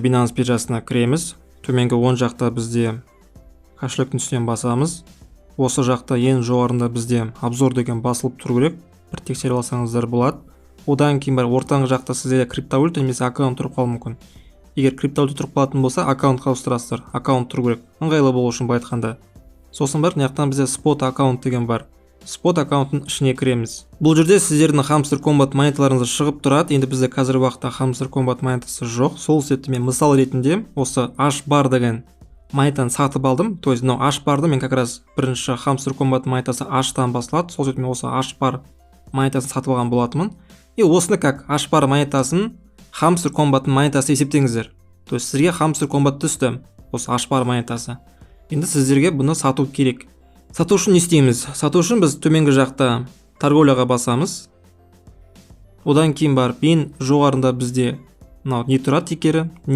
Binance биржасына кіреміз. Төменгі оң жақта бізде кошелектің үстінен басамыз. Осы жақта ең жоғарында бізде обзор деген басылып тұру керек. Бір тексеріп алсаңыздар болады. Одан кейін бар ортаңғы жақта сізде криптовалюта немесе аккаунт тұрып қалуы мүмкін. Егер криптовалюта тұрып қалатын болса, аккаунтқа ауыстырасыздар. Аккаунт тұру керек. Ыңғайлы болу үшін былай айтқанда. Сосын бар, мынаяқтан бізде спот аккаунт деген бар. Спот аккаунттың ішіне кіреміз. Бұл жерде сіздердің Hamster Combat монеталарыңыз шығып тұрады. Енді бізде қазіргі уақытта Hamster Combat монетасы жоқ. Сол себепті мен мысал ретінде осы H-bar деген монетаны сатып алдым. То есть мынау H-bar'ды мен как раз бірінші Hamster Combat монетасы H-тан басылады. Сол себепті мен осы H-bar монетасын сатып алған болатынмын. И осыны как H-bar монетасын Hamster Combat монетасы есептеңіздер. То есть сізге Hamster Combat түсті. Осы H-bar монетасы. Енді сіздерге бұны сату керек. Сату үшін не істейміз? Сату үшін біз төменгі жақта торговляға басамыз. Одан кейін барып ең жоғарында бізде мынау не тұрады тикері, не